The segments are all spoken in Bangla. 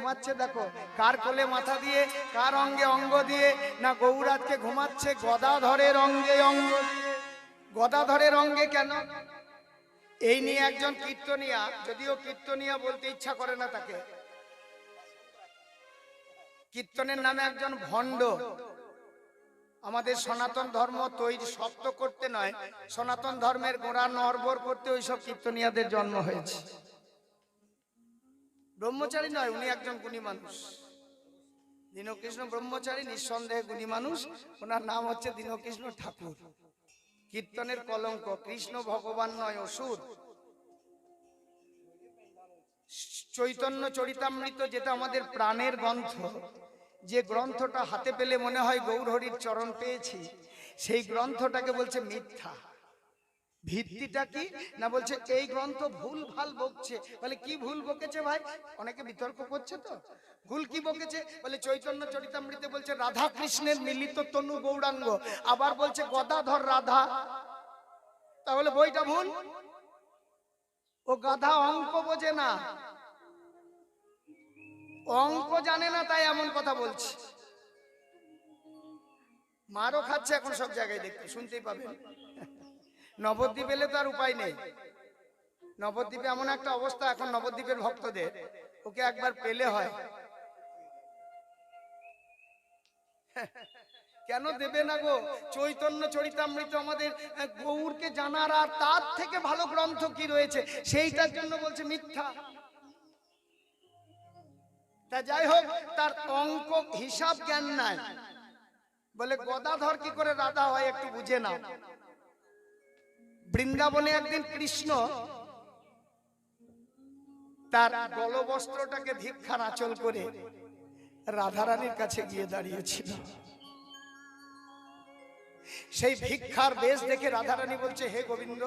ঘুমাচ্ছে দেখো, কার কোলে মাথা দিয়ে, কার অঙ্গে অঙ্গ দিয়ে, না গৌরাজকে ঘুমাচ্ছে গদাধরের অঙ্গে অঙ্গ দিয়ে। গদাধরের অঙ্গে কেন? এই নিয়ে একজন কীর্তনিয়া, যদিও কীর্তনিয়া বলতে ইচ্ছা করে না তাকে, কীর্তনের নামে একজন ভণ্ড, আমাদের সনাতন ধর্ম তৈরি শক্ত করতে নয়, সনাতন ধর্মের গোড়া নড়বড় করতে ওইসব কীর্তনিয়াদের জন্ম হয়েছে। ব্রহ্মচারী নয়, উনি একজন গুণী মানুষ। দীনকৃষ্ণ ব্রহ্মচারী, নিঃসন্দেহে গুণী মানুষ। ওনার নাম হচ্ছে দীনকৃষ্ণ ঠাকুর। কীর্তনের কলঙ্ক, কৃষ্ণ ভগবান নয়, অসুর। চৈতন্য চরিতামৃত, যেটা আমাদের প্রাণের গ্রন্থ, যে গ্রন্থটা হাতে পেলে মনে হয় গৌরহরির চরণ পেয়েছি, সেই গ্রন্থটাকে বলছে মিথ্যা। ভিত্তিটা কি না, বলছে এই গ্রন্থ ভুল ভাল বকছে। বলে কি ভুল বকেছে ভাই? অনেকে বিতর্ক করছে তো, ভুল কি বকেছে? বলে চৈতন্য চরিতামৃতে বলছে রাধা কৃষ্ণের মিলিত তনু গৌরাঙ্গ, আবার বলছে গদাধর রাধা। তাহলে বইটা ভুল। ও গাধা অঙ্ক বোঝে না, অঙ্ক জানে না, তাই এমন কথা বলছে। মারও খাচ্ছে এখন সব জায়গায়, দেখতে শুনতেই পাবেন। নবদ্বীপ এলে তো আর উপায় নেই। নবদ্বীপে এমন একটা অবস্থা এখন নবদ্বীপের ভক্তদের, ওকে একবার পেলে হয়। কেন দেবে না গো? চৈতন্য চরিতামৃত আমাদের গৌরকে জানার আর তার থেকে ভালো গ্রন্থ কি রয়েছে, সেইটার জন্য বলছে মিথ্যা। তা যাই হোক, তার অঙ্ক হিসাব জ্ঞান নাই। বলে গদাধর কি করে রাধা হয় একটু বুঝে নাও। বৃন্দাবনে একদিন কৃষ্ণ তার গলবস্ত্রটাকে ভিক্ষার আঁচল করে রাধারানীর কাছে গিয়ে দাঁড়িয়েছিল। সেই ভিক্ষার বেশ দেখে রাধারানী বলছে, হে গোবিন্দ,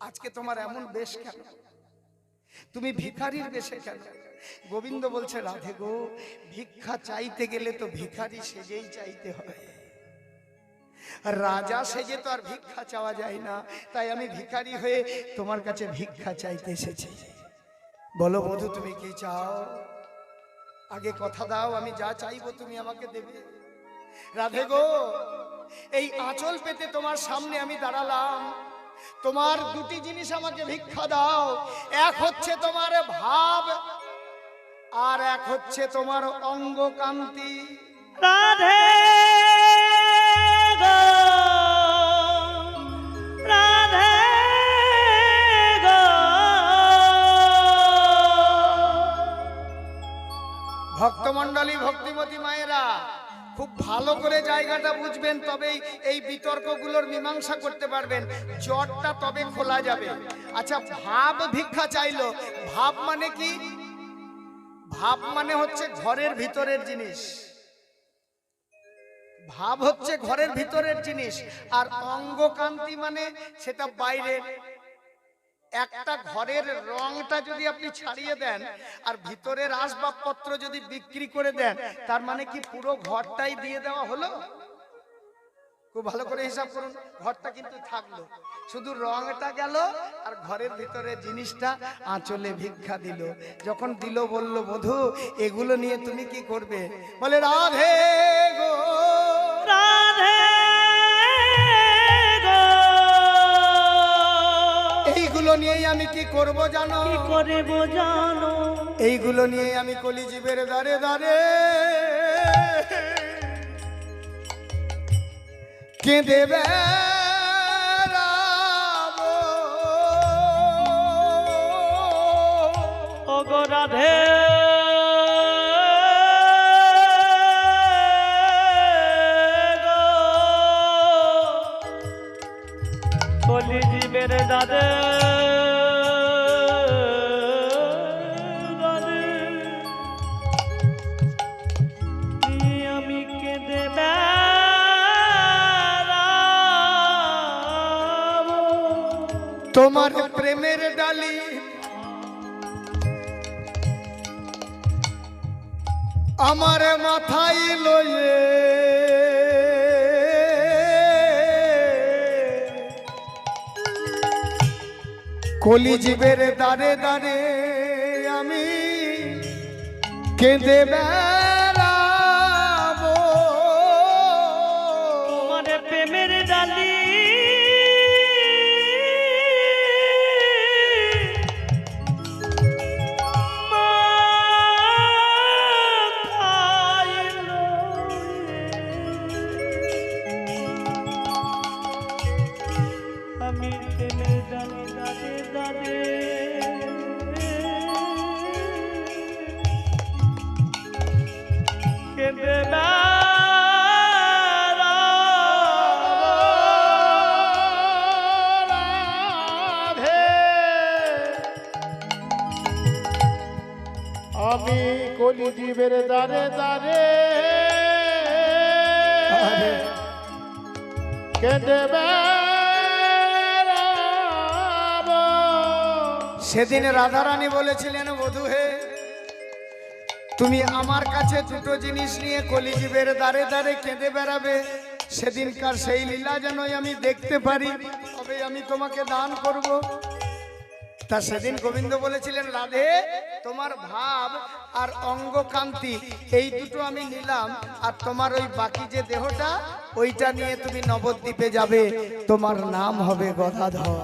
আজকে তোমার এমন বেশ কেন? তুমি ভিখারির বেশে কেন? গোবিন্দ বলছে, রাধে গো, ভিক্ষা চাইতে গেলে তো ভিখারি সেজেই চাইতে হয়, রাজা সেজে তো আর ভিক্ষা চাওয়া যায় না। তাই আমি ভিখারি হয়ে তোমার কাছে ভিক্ষা চাইতে এসেছি। বলো বধূ, তুমি কি চাও? আগে কথা দাও, আমি যা চাইবো তুমি আমাকে দেবে। রাধে গো, এই আঁচল পেতে তোমার সামনে আমি দাঁড়ালাম, তোমার দুটি জিনিস আমাকে ভিক্ষা দাও। এক হচ্ছে তোমার ভাব, আর এক হচ্ছে তোমার অঙ্গ কান্তি। রাধে গো, রাধে গো। ভক্তমণ্ডলী, ভক্তিমতী মায়েরা, খুব ভালো করে জায়গাটা বুঝবেন, তবেই এই বিতর্কগুলোর মীমাংসা করতে পারবেন, জটটা তবে খোলা যাবে। আচ্ছা, ভাব ভিক্ষা চাইলো, ভাব মানে কি? ভাব মানে হচ্ছে ঘরের ভিতরের জিনিস। ভাব হচ্ছে ঘরের ভিতরের জিনিস, আর অঙ্গকান্তি মানে সেটা বাইরের। একটা ঘরের রংটা যদি আপনি ছাড়িয়ে দেন আর ভিতরের আসবাবপত্র যদি বিক্রি করে দেন, তার মানে কি পুরো ঘরটাই দিয়ে দেওয়া হলো? খুব ভালো করে হিসাব করুন, ঘরটা কিন্তু থাকলো, শুধু রংটা গেল আর ঘরের ভিতরে জিনিসটা আঁচলে ভিক্ষা দিল। যখন দিল বলল, বধূ এগুলো নিয়ে তুমি কি করবে? বলে, রাধে গো, রাধে গো। এইগুলো নিয়েই আমি কি করব জানো? কি করব জানো? এইগুলো নিয়ে আমি কলিজীবের দ্বারে দ্বারে কেঁদে বেড়াবো। ওগো রাধে গো, কলিজীবের দাদে আমি কেঁদে তোমার প্রেমের ডালি আমার মাথায় লয়ে কলিজীবের দ্বারে দ্বারে আমি কেঁদে বেড়াবো তোমার প্রেমের ডালি মাথায় লয়ে। আমি প্রেমের ডালি দাদে দাদে কেঁদে আমি কলি জীবের দারে দারে কেঁদে বেড়াবো। সেদিন রাধারানী বলেছিলেন, বধূ হে, তুমি আমার কাছে দুটো জিনিস নিয়ে কলিজীবের দ্বারে দ্বারে কেঁদে বেড়াবে। সেদিনকার সেই লীলা যেন আমি দেখতে পারি, তবে আমি তোমাকে দান করব। তা সেদিন গোবিন্দ বলেছিলেন, রাধে তোমার ভাব আর অঙ্গকান্তি এই দুটো আমি নিলাম, আর তোমার ওই বাকি যে দেহটা ওইটা নিয়ে তুমি নবদ্বীপে যাবে, তোমার নাম হবে গদাধর।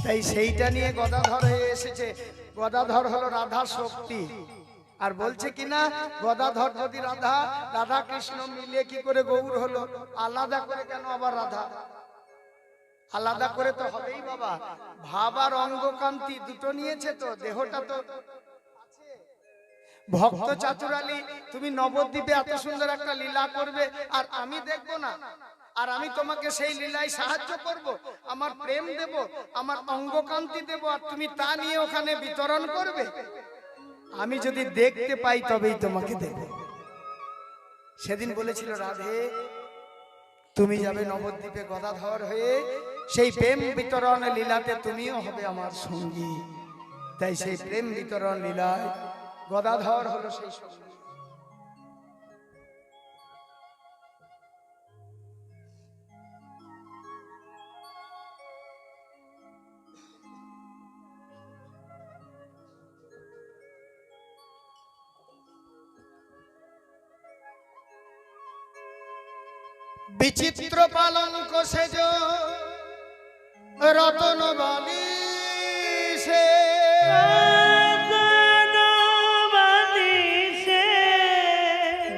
তাই সেইটা নিয়ে গদাধর হয়ে এসেছে। গদাধর হলো রাধা শক্তি। আর বলছে কিনা গদাধর যদি রাধা, রাধা কৃষ্ণ মিলে কি করে গৌর হলো? আলাদা করে কেন আবার রাধা? আলাদা করে তো হবেই বাবা। ভাব আর অঙ্গকান্তি দুটো নিয়েছে, তো দেহটা তো আছে। ভক্ত চাতুরালী, তুমি নবদ্বীপে এত সুন্দর একটা লীলা করবে আর আমি দেখবো না? আর আমি তোমাকে সেই লীলায় সাহায্য করব, আমার প্রেম দেব, আমার অঙ্গকান্তি দেব, আর তুমি তা নিয়ে ওখানে বিতরণ করবে? আমি যদি দেখতে পাই তবেই তোমাকে দেব। সেদিন বলেছিল রাধে, তুমি যাবে নবদ্বীপে গদাধর হয়ে, সেই প্রেম বিতরণ লীলাতে তুমিও হবে আমার সঙ্গী। তাই সেই প্রেম বিতরণ লীলায় গদাধর হলো সেই সঙ্গী। বিচিত্র পালঙ্ক সেজ রতন বালি সে,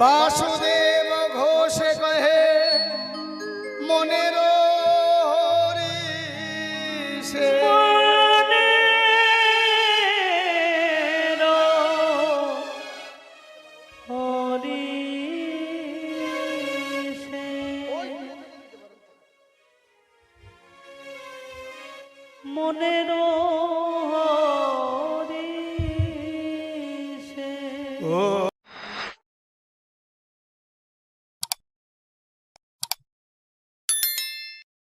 বাসুদেব ঘোষে কহে মনের হরিষে। মনেরও